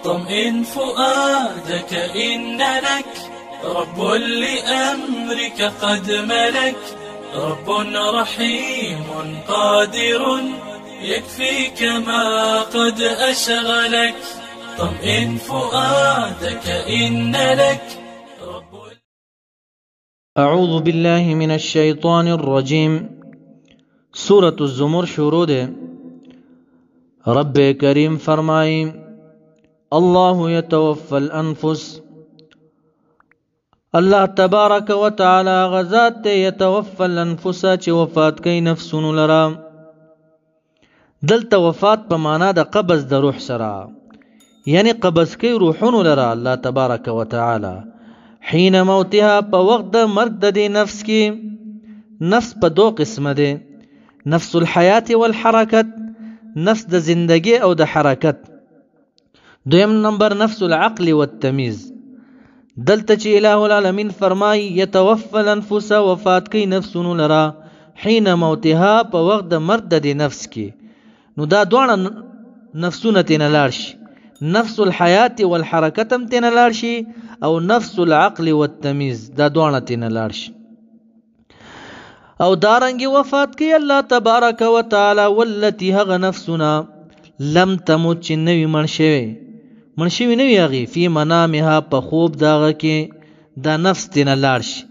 طمئن فؤادك إن لك رب لأمرك قد ملك، رب رحيم قادر يكفيك ما قد أشغلك. طمئن فؤادك إن لك رب. اعوذ بالله من الشیطان الرجیم. سورة الزمر شروع دے. رب کریم فرمائی اللہ یتوفى الانفس، اللہ تبارک و تعالی غزات تے یتوفى الانفس چه وفات کئی نفسون لرا. دلتا وفات پا مانا دا قبض دا روح سرا، یعنی قبض کئی روحون لرا اللہ تبارک و تعالی. حین موتها پا وقت دا مرگ دا دی نفس کی. نفس پا دو قسم دے، نفس الحیات والحرکت، نفس دا زندگی او دا حرکت. دویم نمبر نفس العقل والتمیز. دلتا چی الہ العالمین فرمائی یتوفى الانفس وفات کی نفسون لرا حین موتها پا وقت دا مرگ دا دی نفس کی. نو دا دوانا نفسون تینا لارشی، نفس الحیات والحرکتم تینا لارشی او نفس العقل والتمیز دا دوانا تینا لارشی. او دارنگی وفات کی اللہ تبارک و تعالی واللتی حق نفسنا لم تموت چی نوی منشوی نوی اغی فی منامها پا خوب داغا کی دا نفس تینا لارشی.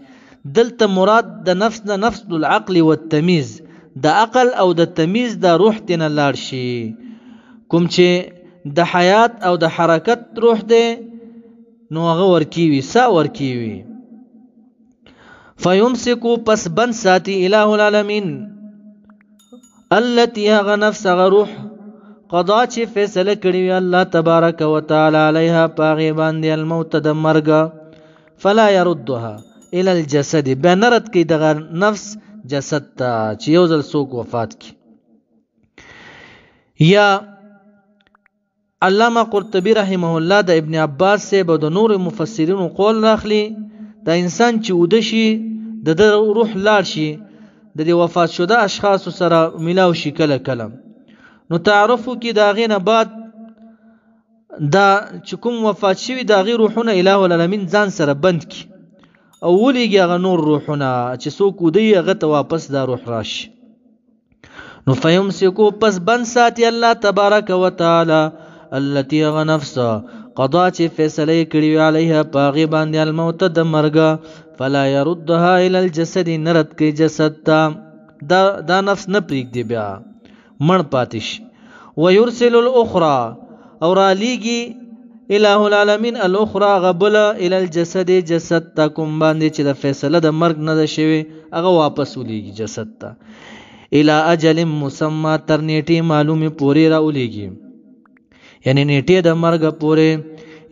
دلتا مراد دا نفس دا نفس العقل والتمیز، دا عقل او دا تمیز دا روح تینا لارشی. کم چه دا حیات او دا حرکت روح دے نو اغا ورکیوی سا ورکیوی. فیمسکو پس بند ساتی الہ العالمین اللتی اغا نفس اغا روح قضا چه فیصل کریوی اللہ تبارک و تعالی علیها پاغی باندی الموت دا مرگا فلا یردها الى الجسد بینرد کی دغا نفس جسد تا چه یوزل سوک وفات کی. یا علامہ قرطبی رحمہ اللہ دا ابن عباس سے با دا نور مفسرین قول راخلی دا انسان چی ودشی دا دا روح لار شی دا دی وفات شده اشخاص سرا ملاو شی کل کلم. نو تعرفو کی دا غین بعد دا چکم وفات شوی دا غی روحونا الہ العالمین زان سر بند کی او ولیگی اغا نور روحونا چی سوک ودی اغا واپس دا روح راش. نو فیمسکو پس بند ساتی اللہ تبارک و تعالی اللتی اغا نفسا قضا چه فیصله کریوی علیها پاغی باندی الموت دا مرگا فلا یردها الى الجسد نرد کی جسد تا دا نفس نپریک دی بیا من پاتش. ویرسل الاخرى اور علیگی الہ العالمین الاخرى غبلا الى الجسد جسد تا کم باندی چه دا فیصله دا مرگ ندا شوی اغا واپس ولیگی جسد تا الى اجل مسمى تر نیٹی معلومی پوری را ولیگی، یعنی نیٹی دا مرگ پورے.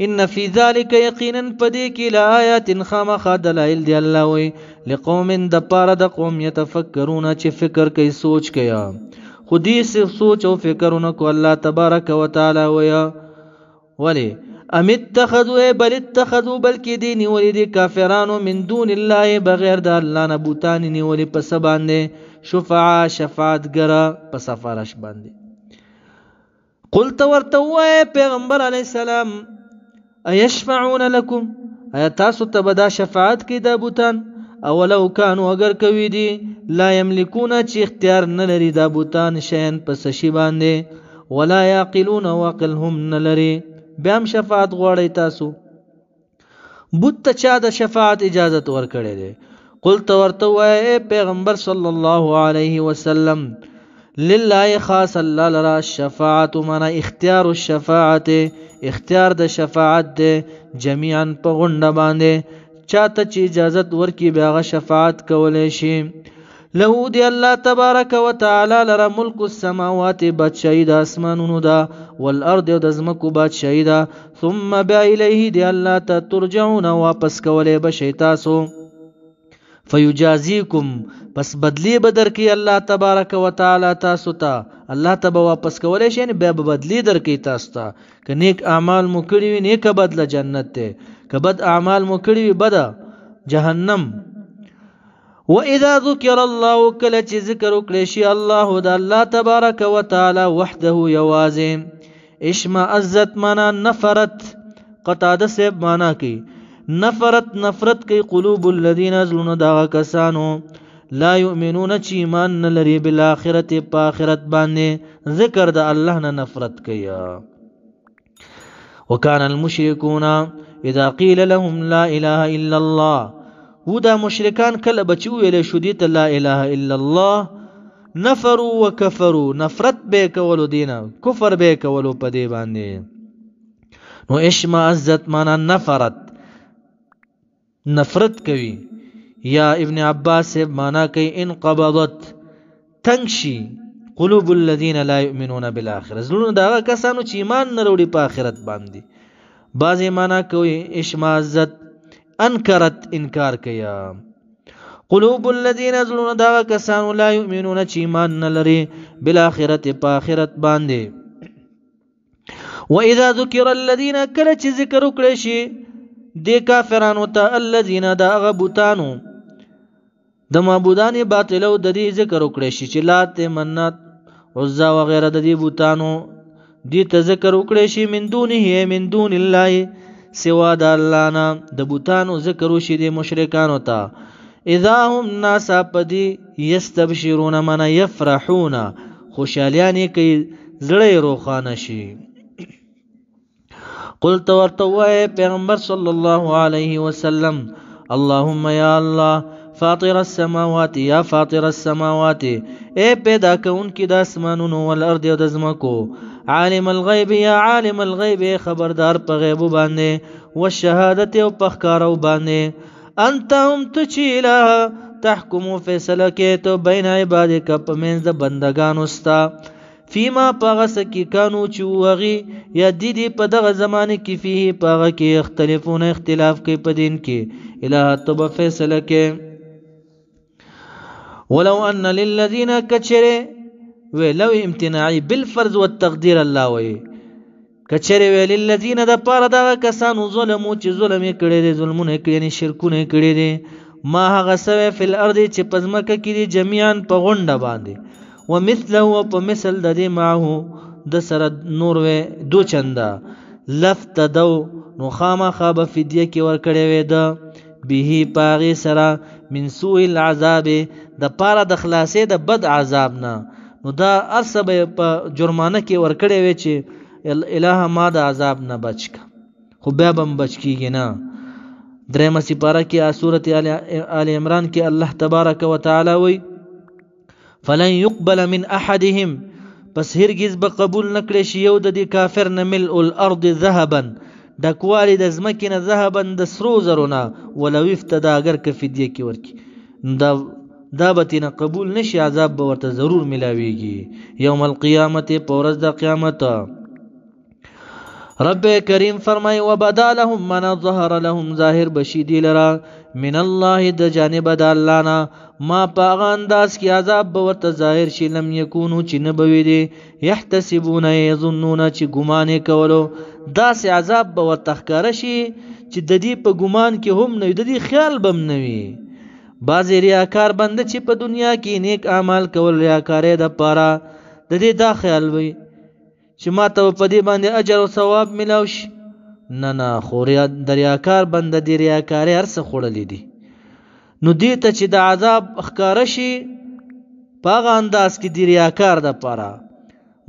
ان فی ذالک یقینا پدی کی لآیات خامخا دلائل دی اللہ وی لقوم دا پارا دا قوم یتفکرون چی فکر کئی سوچ کیا. خودی سے سوچ و فکرون کو اللہ تبارک و تعالی ویا. ولی ام اتخذوا بل اتخذوا بلکی دینی ولی دی کافرانو من دون اللہ بغیر دا اللہ نبوتانی ولی پس باندے شفعا شفاعت گرا پس فارش باندے. قلت ورتوائے پیغمبر علیہ السلام ایشفعون لکم ایا تاسو تبدا شفاعت کی دا بوتان اولو کانو اگر کوی دی لا یملکون چی اختیار نلری دا بوتان شین پس شی باندے ولا یاقلون واقلهم نلری بیام شفاعت غوڑی تاسو. بوت چا دا شفاعت اجازت ورکڑے دے. قلت ورتوائے پیغمبر صلی اللہ علیہ وسلم للہ خاص اللہ لرا الشفاعت مانا اختیار الشفاعت اختیار دا شفاعت دے جمیعاً پا غنڈا باندے چاہتا چی اجازت ورکی بیاغا شفاعت کولیشی. لہو دی اللہ تبارک و تعالی لرا ملک السماوات بادشاہی دا اسمانونو دا والارض دا زمکو بادشاہی دا ثم بیا الیہ دی اللہ تا ترجعون واپس کولے بشیتاسو. فیجازیکم پس بدلی بدر کی اللہ تبارک و تعالی تاسو تا اللہ تبا واپس کولے شین بیا بدلی در کی تاسو تا. کہ نیک اعمال مکڑیوی نیک بدل جنت تے، کہ بد اعمال مکڑیوی بدا جہنم. وَإِذَا ذُكِرَ اللَّهُ كَلَچِ ذکر اکلیشی اللہ دا اللہ تبارک و تعالی وحده یوازے اشمعزت معنا نفرت، قتاده سیب معنا کوي نفرت نفرت کوي قلوب الذین زلون دا کسانو لا یؤمنون چې ایمان نه لري بالآخرت په آخرت باندې ذکر د الله نه نفرت کوي. وکان المشرکون اذا قیل لهم لا اله الا الله، و دا مشرکان کله بچو ویل شو دي ته لا اله الا الله نفروا وکفروا، نفرت به کولو دینه کفر به کولو په دی باندې. نو اشمعزت معنا نفرت نفرت کوي. یا ابن عباس معنا کوي انقبضت تنگشي قلوب الذين لا يؤمنون بالاخره، زلون دا کسانو چې ایمان نه وروړي په آخرت باندې. بعضی معنا کوي اشمعزت انکرت انکار کوي. قلوب الذين زلون دا کسانو لا يؤمنون چې ایمان نه لري بالاخره په آخرت باندې. واذا ذكر الذين کله چې ذکر وکړي شي د کافرانو ته الذين دا غبطانو د معبودان باطلو د دې ذکر وکړي شي چې لات منات عزا وغیرہ د دې بوتانو دې ته ذکر وکړي شي من دونه من دون الله سوا د الله نه د بوتانو ذکر وشي د مشرکانو ته. اذا هم ناس پدی یستبشرون من یفرحون خوشالیانی کوي زړه روخانه شي. قلت ورتوای پیغمبر صلی الله علیه وسلم اللهم یا الله فاطر السماوات یا فاطر السماوات اے پیدا کون کی د اسمانونو والارض او د زمکو، عالم الغیب یا عالم الغیب خبردار په غیب باندې، والشهادت او په ښکارو باندې، انت هم تچی الہ تحکم فیصله کې تو بین عبادک په منځ د بندگانو ستا فیما پاغس کی کانو چوغي یا دیدی په دغه زمانه کې فيه پاغه کې اختلافونه اختلاف کوي په دین کې الہ تب فیصله کې. ولو ان للذین کچره ولو امتناعی بالفرض والتقدیر الله وی کچره وی للذین د پاره دغه کسانو ظلمو چې ظلم کړي دي ظلمونه کړي دي شرکونه کړي دي ما هغه سوی فی الارض چې پزمکه کې دي جميعا په غونډه باندې ومثله په مثل د دې معه د سره نور و دو چندا لفت دو نو خامخا به فدیه کې ور کړی وې د به پاغي سره من سوء العذاب د پاره د خلاصې د بد عذاب نه، نو دا ارسبه په جرمانه کې ور کړی وې چې الہ ما د عذاب نه بچ کا، خو بیا بم بچ کیږي نه. درېمه سپاره کې سورۃ آل عمران کې الله تبارک وتعالى وی فلن يقبل من احدهم پس هرگز به قبول نکړي شي یو د دې کافر نه ملء الارض ذهبا ډکوالی د ځمکې نه ذهبا د سرو زرونه ولو افتدا اگر که فدیه کې ورکي دا به تینه قبول نشي عذاب به ورته ضرور ملاویږي یوم القیامت په ورځ د قیامت. رب کریم فرمای وبدا لهم من ظهر لهم ظاهر بشیدی لرا من الله د جانب د الله نه ما په انداز کې عذاب به ورته ظاهر شي لم یکونو چې نه بوي دي یحتسبون یظنون چې ګمان کولو داسې عذاب به ورته ښکاره شي چې د دې په ګمان کې هم نه د دې خیال بم نه وي. بعضې ریاکار بنده چې په دنیا کې نیک اعمال کول ریاکارۍ د پاره د دې دا خیال وي چې ما ته په دې باندې اجر او ثواب ملاو شي، نه خو د ریاکار بنده د ریاکارۍ هر څه خوړلی دي، نو دې ته چې د عذاب ښکاره شي په هغه انداز کې د ریاکار د پاره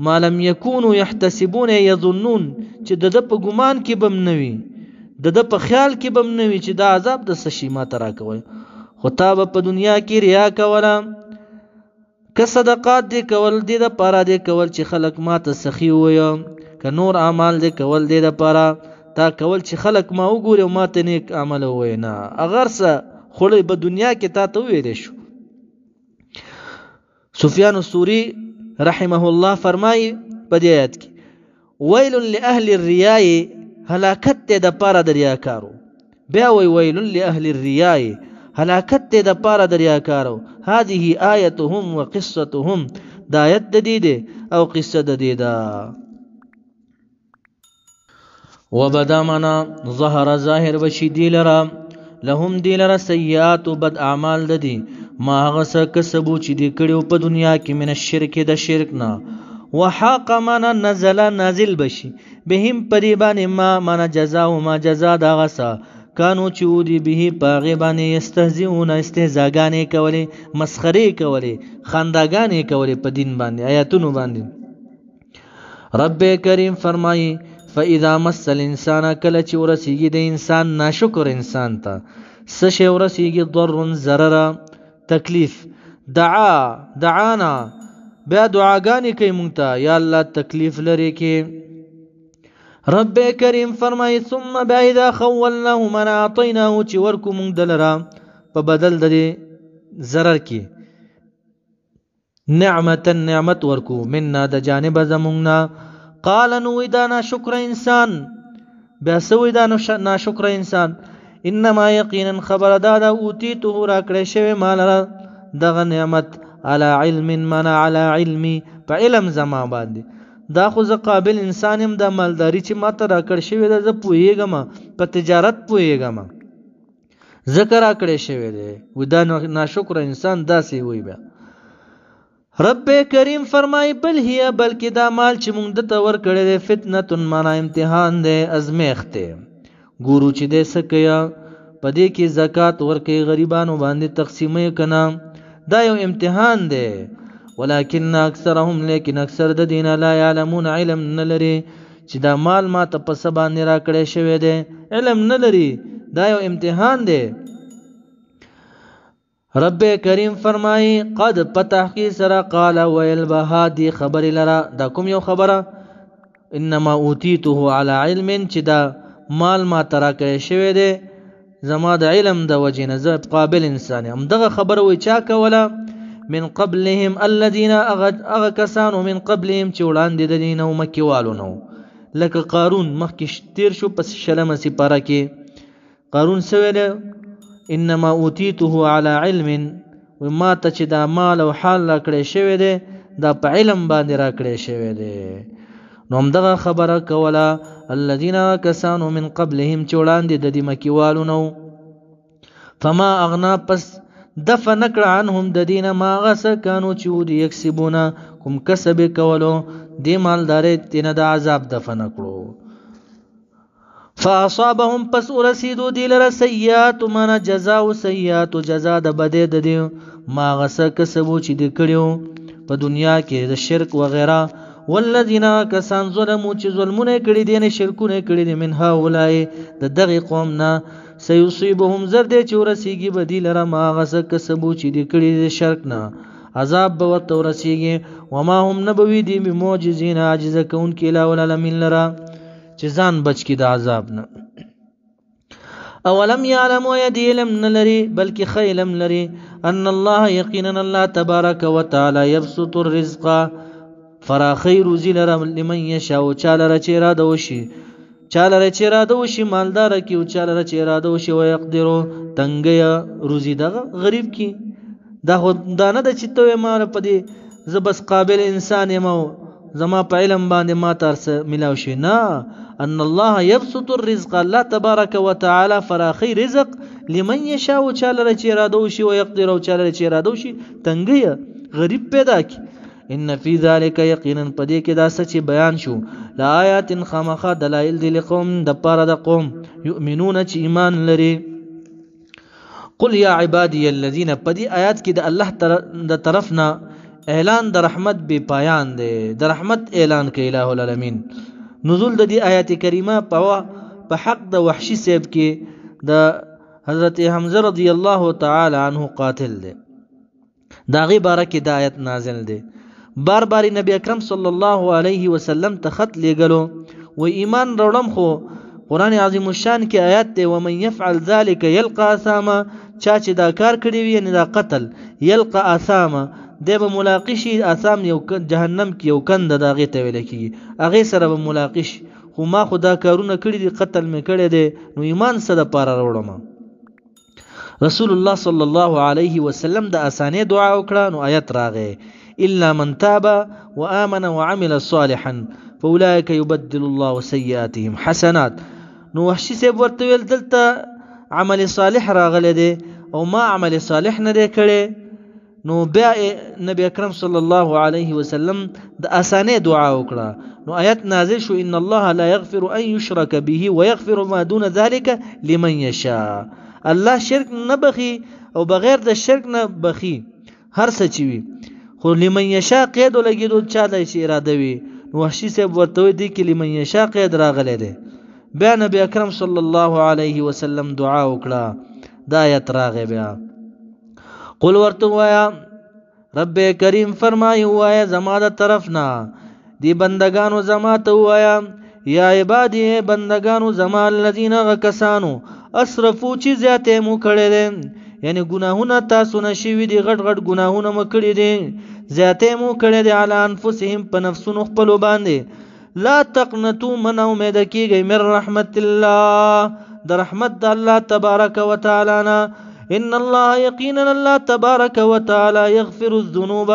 ما لم یکونو یحتسبون یظنون چې د ده په ګمان کې بم نه وي د ده په خیال کې بم نه وي چې دا عذاب د څه شي ما ته راکوئ. خو تا به په دنیا کې ریا کوله که صدقات دی کول دی د پاره دی کول چې خلک ما ته سخي ووایه، که نور اعمال دی کول دی د پاره تا کول چې خلک ما وګوري او ما ته نیک عمل ووایي، نه اگر څه خوړی به دنیا کې تا ته وویلی شو. سفیان الثوری رحمه الله فرمایي په دې آیت کې ویل لاهل الریاء هلاکت دی د پاره د ریاکارو، بیا وی ویل لاهل الریاء هلاکت دی د پاره د ریاکارو. هذه آیتهم وقصتهم دا آیت د دې دی او قصه د دې ده. وبدا منا ظهر ظاهر بشي دی لرا لهم دی لرا سیئات بد اعمال د دي ما هغه څه کسبو چې دی کړیو په دنیا کې من الشرک د شرک نه وحاق معنا نزل نازل بشي بهم پدی باندې ما معنا جزاء ما جزاء دا غسا کانو چودی به پاغه باندې استهزئون استهزاګانې کولې مسخري کولې خنداګانې کولې په دین باندې آیاتونو باندې رب کریم فرمایي فاذا مس الانسان کله چې ورسیږي د انسان ناشکر انسان ته څه شی ورسیږي ضر ضرر تکلیف دعانا بیا دعاګانې کوي مونږ ته یا الله تکلیف لري کې رب کریم فرمای ثم بعد خولناه من اعطيناه چې ورکو مونږ دلرا په بدل د ضرر کې نعمت ورکو مننا د جانب زمونږنا قال نو دا ناشکر انسان بیا سوی دا ناشکر انسان انما یقینا خبر دا اوتیته را کړی شوی مال دغه نعمت على علم منع على علمي په علم زما باندې دا خو زه قابل انسانم د مالداري چې ماته را کړ شوی د زه پوهیږم په تجارت پوهیږم ذکر را کړی شوی دی و دا ناشکر انسان داسې وي بیا رب کریم فرمای بل هي بلکې دا مال چې مونږ د تور کړی دی فتنه معنا امتحان دی ازمیخت دی ګورو چې دې سکیا پدې کې زکات ورکې غریبانو باندې تقسیمې کنا دا یو امتحان دی ولكن اکثرهم لیکن اکثر د دین لا يعلمون علم نلري چې دا مال ما ته په سبا نه را کړی شوی دی علم نلري دا یو امتحان دی رب کریم فرمای قد پتحقی سرا قال ويل بهادي خبر لرا دا کوم یو خبره انما اوتیته على علم چې دا مال ما ترا کړی شوی دی زما د علم د وجنه زه قابل انسان هم دغه خبره وای چا کوله من قبلهم الذين اغكسانوا من قبلهم چې وړاندې د دین او مکیوالو نو لکه قارون مخکې تیر شو پس شلمه سپاره کې قارون سویل انما اوتیته على علم وما ته چې دا مال او حال را کړی شوی دی دا په علم باندې را کړی شوی دی نو همدغه خبره کوله الذين كسانوا من قبلهم چې وړاندې د دې مکیوالو نو فما اغنا پس دفع نکړه عنهم د دینه ما غس کانو چې یکسبون کوم کسب کولو دې مالدارې تینه د عذاب دفع نکړو فاصابهم پس ورسیدو دی لره سیئات من جزاء سیئات جزاء د بده د دې ما غس کسبو چې د کړیو په دنیا کې د شرک وغیرہ والذین کسان ظلموا چې ظلمونه کړي دي نه شرکونه کړي دي من هؤلاء د دغه قوم نه سيصيبهم زرد چې ورسیږي بدیل را ما غس کسبو چې دي کړي دي شرک نه عذاب به ورته ورسیږي وما هم نبوي دي بمعجزين عاجز کون کې لا ولا من لرا چې ځان بچ کی د عذاب نه اولم يعلموا يدي لم نلري بلکې خیلم لري ان الله یقینا الله تبارک وتعالى يبسط الرزق فراخی روزی لرم لمن یشاء چاله چې را دوشي چاله چې را دوشي مالدار کی او چاله چې را دوشي و يقدرو تنگیا روزی دغه غریب کی دا دانه د چتوې مال پدې زبس قابل انسان یم زما په علم باندې ما ترس ملاو شي نه ان الله يبسط الرزق الله تبارك وتعالى فراخي رزق لمن يشاء چاله چې را دوشي و يقدرو چاله چې را دوشي تنگیا غریب پیدا کی ان فی ذلک یقینا پدې کې دا سچ بیان شو لا آیات خامخا دلائل دی لقوم د پاره د قوم یؤمنون چې ایمان لري قل یا عبادی الذین پدې آیات کې د الله د طرفنا اعلان د رحمت به پایان دی د رحمت اعلان کوي الہ العالمین نزول د دې آیات کریمه په حق د وحشی صاحب کې د حضرت حمزه رضی الله تعالی عنہ قاتل دی دا غي بارکه د آیت نازل دی بار بار نبی اکرم صلی الله علیه وسلم ته خط لګلو و ایمان وروړم خو قران عظیم الشان کې آیات دی و من يفعل ذلك يلقى اثاما چا چې دا کار کړی وي نه دا قتل يلقى اثاما د به ملاقش اثام یو جهنم کې یو کند دا غي ته ویل کی هغه سره به ملاقش خو ما خدا کارونه کړی دي قتل می کړی دي نو ایمان سره پاره وروړم رسول الله صلی الله علیه وسلم د اسانه دعا وکړه نو آیت راغی الا من تاب وامن وعمل صالحا فاولئك يبدل الله سيئاتهم حسنات نو وحشي سیب ورته ویل دلته عمل صالح راغله دي او ما عمل صالح نه دی کړي نو بیا نبی اکرم صلی الله علیه وسلم د اسانه دعا وکړه نو آیت نازل شو ان الله لا یغفر ان یشرک به ويغفر ما دون ذلك لمن یشاء الله شرک نه بخي او بغیر د شرک نه بخي هر څه چی وي خو لمن یشاء قید لګیدو چا د اراده وي نو وحشي صاحب ورته دی کې لمن یشاء قید راغلی دی بیا نبی اکرم صلی الله علیه وسلم دعا وکړه دا آیت راغی بیا قل ورته وایا رب کریم فرمایي وایا زما د طرفنا دی بندگانو زما ته وایا یا عبادی بندگانو زما الذين غکسانو اسرفو چې زیاته مو کړی دي یعنی ګناهونه تاسو نشوي دي غټ غټ ګناهونه مو کړی دي زیاته مو کړی دي علی انفسهم په نفسونو خپل باندې لا تقنطوا من امید کیږي من رحمت الله د رحمت د الله تبارک وتعالى نه ان الله یقینا الله تبارک وتعالى یغفر الذنوب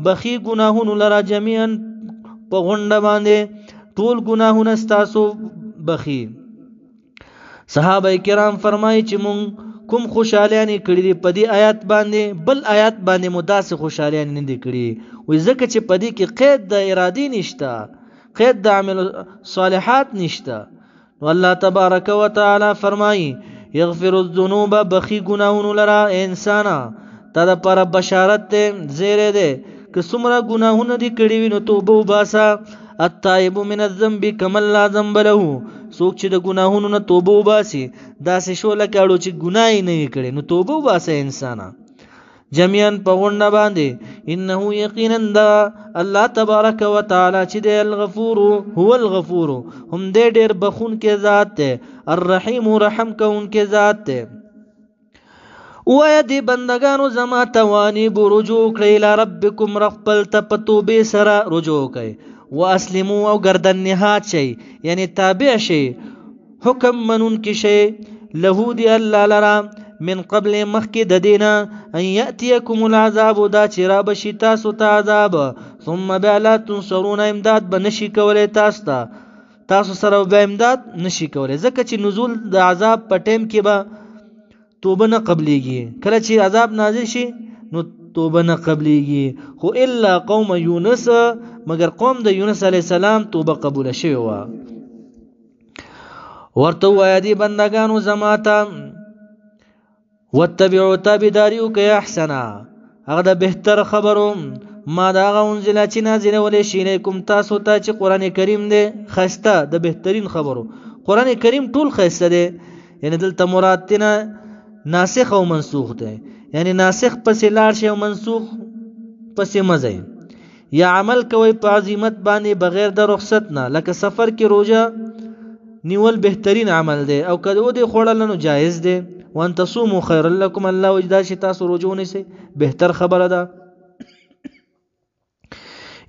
بخي گناهونه لرا جميعا په غونډه باندې ټول گناهونه ستاسو بخي صحابه کرام فرمایي چې مونږ کوم خوشالیانی کړی دی په دې آیات باندې بل آیات باندې مداسه خوشالیانی نه دی کړی وای ځکه چې په دې کې قید د ارادي نشته قید د عمل صالحات نشته نو الله تبارک وتعالى فرمایي یغفر الذنوب بخي گناهونه لرا انسان ته د پر بشارت ده زیره ده که څومره گناهونه دي کړی وي نو توبه وباسه التائب من الذنب كما لا ذنب له څوک چې د گناهونو نه توبه وباسي داسې شو لکه اړو چې ګناه نه کړي نو توبه وباسه انسان جميعا په غونډه باندې انه یقینا الله تبارک وتعالى چې د الغفور هو الغفور هم دې ډېر بخون کې ذات ده الرحیم رحم کون کې ذات ده وای دې بندگانو زما توانی بو رجوع کړئ الى ربکم رغبل تپتوبه سره رجوع کړئ واسلموا او گردن نهاد شي یعنی تابع شي حکم منون کې شي له دی الله لرا من قبل مخک د دینا ان یاتیکم العذاب دا چې را بشي تاسو ته عذاب ثم بلا تنصرون امداد بنشي کولای تاسو سره به امداد نشي کولای ځکه چې نزول د عذاب په ټیم کې به توبه نه قبليږي کله چې عذاب نازل شي نو توبه نه قبليږي خو الا قوم یونس مگر قوم د یونس علی السلام توبه قبول شوی و ورته وای دي بندگانو زماته واتبعوا تابداریو که احسنا هغه د بهتر خبرو ما دا غونځل چې نازل ولې شي لیکم تاسو ته چې قران کریم دی خسته د بهترین خبرو قران کریم ټول خسته دی یعنی دلته مراد تنه ناسخ او منسوخ دی یعنی ناسخ پسې لاړ شي او منسوخ پسې مزه یا عمل کوي په عظمت باندې بغیر د رخصت نه لکه سفر کې روزه نیول بهترین عمل دی او کدو دی خوړل نو جایز دی وان تصوموا خير لكم الله وجدا چې تاسو روزه ونیسئ بهتر خبره ده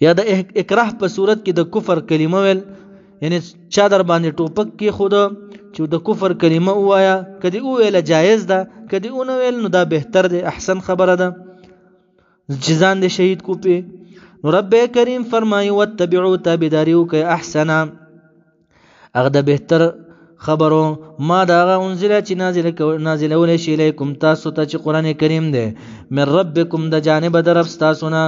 یا د اکراه په صورت کې د کفر کلمه ویل یعنی چا در باندې ټوپک کې خود چې د کفر کلمه وایا کدی او ویل جایز ده کدی او نه ویل نو دا بهتر دی احسن خبره ده جزان د شهید کو په نو رب کریم فرمایي واتبعوا تابداریو که احسنا اغه د بهتر خبرو ما دا انزل چې نازل ولې شي لیکم تاسو ته چې قران کریم دی من ربکم د جانب در رب تاسو نه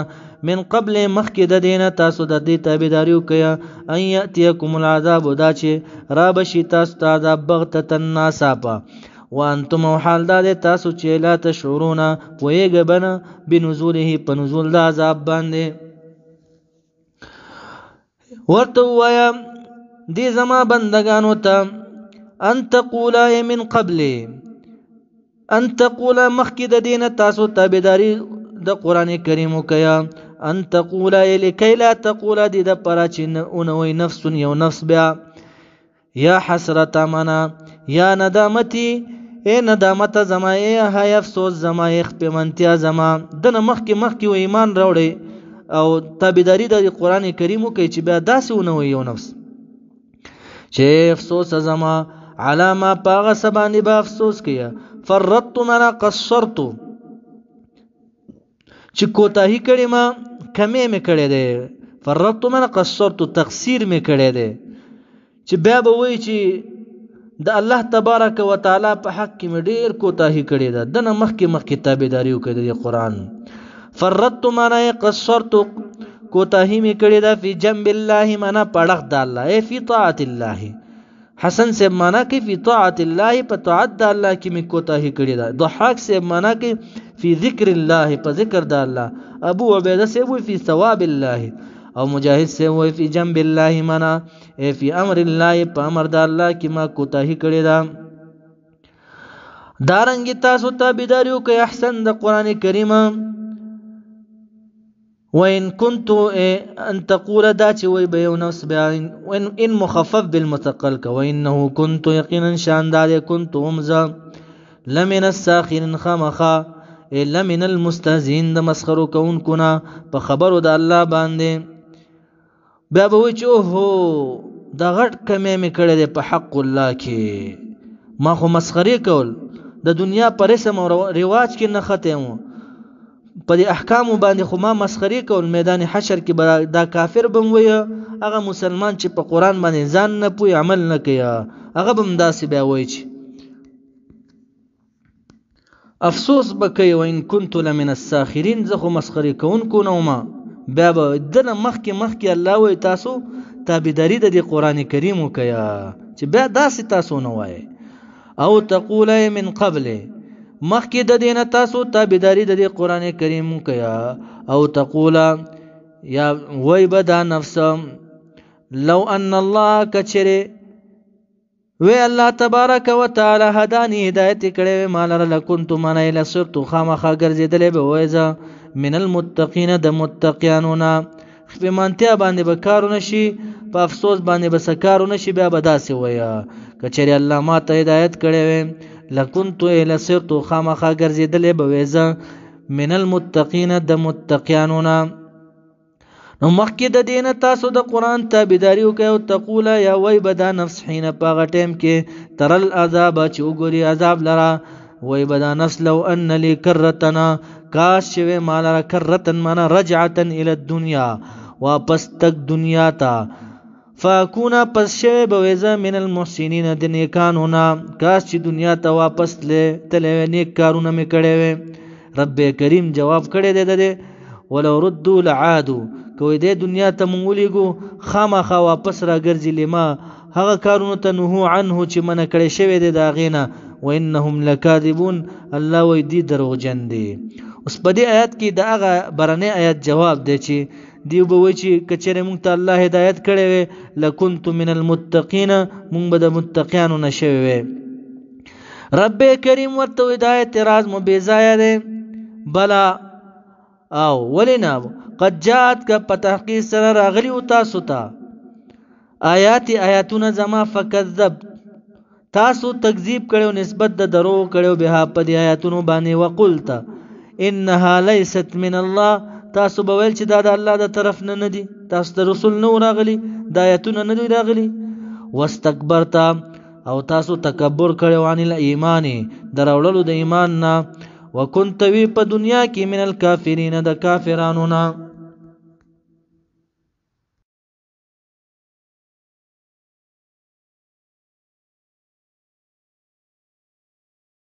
من قبل مخک د دینه تاسو د دې تابعداریو کیا ان یاتیکم العذاب دا چې را بشي تاسو ته عذاب بغتتن ناصابه وانتم حال دا تاسو چې لا تشعرون ويغبن بنزوله په نزول د عذاب باندې ورته وایا دې زما بندگانو ته ان تقولا من قبل ان تقولا مخکې د دینه تاسو تابعداري د قران کریم وکیا ان تقولا لکي لا تقولا د پراچ اونوي نفس یو نفس بیا یا حسرت منا یا ندامتي اے ندامت زما اے هاي افسوس زما خپمنتیا زما د مخکې و ایمان راوړي او تابعداري د قران کریم وکي چې بیا داسې اونوي یو نفس چې افسوس زما علامه پاغه سبانی با افسوس کیا فرطت منا قصرت چې کوتاهی کړي ما کمې مې کړې ده فرطت منا قصرت تقصیر مې کړې ده چې بیا به وای چې د الله تبارک وتعالى په حق کې مې ډېر کوتاهی کړې ده د مخکې تابعداري وکړي د قران فرطت معنا قصرت کوتاهی می کړی دا فی جنب الله معنا پړخ د الله ای فی طاعت الله. حسن سے معنا کې فی طاعت الله په طاعت د الله کې می کوتاهی کړی دا. ضحاک سے معنا کې فی ذکر الله په ذکر د الله. ابو عبیده سے وی فی ثواب الله او مجاهد سے وی فی جنب الله معنا ای فی امر الله په امر د الله کې ما کوتاهی کړی دا. دارنګ تاسو تابعداریو کوي احسن د قران کریم. وإن كنت أن تقول داتي ويبيو نفس بيان وإن مخفف بالمتقل وإنه كنت يقينا شان دادي كنت أمزا لمن الساخرين خمخا لمن المستهزئين د مسخرو كون كنا په خبرو د الله باندې. بیا به وی چې اوهو دا غټ کمې مې کړی دی په حق الله کې. ما خو مسخرې کول د دنیا په رسم او رواج کې نه ختم په دې احکام باندې خو ما مسخري کول. میدان حشر کې دا کافر بم وي هغه مسلمان چې په قران باندې ځان نه پوي عمل نه کوي هغه بم داسې بیا وایي چې افسوس بکوي. وان كنت لمن الساخرين زه خو مسخري کوونکو نه وم. بیا به دنه مخکې الله وایي تاسو تابعداري د دې قران کریم وکړئ چې بیا داسې تاسو نه وایي. او تقول من قبل مخکې د دینه تاسو تابعداري د دې قران کریم کیا. او تقول یا وای بدا نفس لو ان الله کچره وی الله تبارک وتعالى هداني هدایت کړي مال لکنت من الى صرت خامخا ګرځیدلې به وایزه من المتقین د متقینونا خپمانتیا باندې به کارونه شي په افسوس باندې به سکارونه شي. بیا به داسې ویا کچره الله ما ته هدایت کړي لکنت الى صرت خامخا ګرځیدلې به وایزه من المتقین د متقینونا. نو مخکې د دینه تاسو د قران تابعداري وکړئ. او تقول یا وای بدا نفس حين پاغه ټیم کې ترل عذاب چې وګوري عذاب لرا وای بدا نفس لو ان لي کرتنا کاش شوه مال کرتن معنا رجعه الى الدنيا واپس تک دنیا تا فاکونا پس شوه بویزه من المحسنین د نیکانونا کاش چې دنیا ته واپس تلې نیک کارونه مې کړې وې. رب کریم جواب کړی دی ولو ردوا لعادوا کوي د دنیا ته مونږ خامخا واپس راګرځي لما هغه کارونه ته نهو عنه چې منع کړی شوی دی دا غینه. وانهم لکاذبون الله وی دی دروغجن دي. اوس په دې آیات کې دا هغه برنه آیات جواب دی چې دی به وی چې کچره مونږ ته الله هدایت کړی وي لکنت من المتقین مونږ به د متقینو نشوي وي. رب کریم ورته هدایت راز مو بے ضایع دی بلا او ولنا قد جاءت کا پتحقیق سره راغلی او تاسو ته آیاتونه زما فکذب تاسو تکذیب کړو نسبت د درو کړو به په دې آیاتونو باندې وقلت انها ليست من الله تاسو به ویل چې دا د الله د طرف نه ندي تاسو ته رسول نو راغلی د آیاتونه نه دی راغلی. واستكبرت او تاسو تکبر کړو عن الايمان دراوللو د ایمان نه. وكنت وی په دنیا کې من الکافرین د کافرانو نه.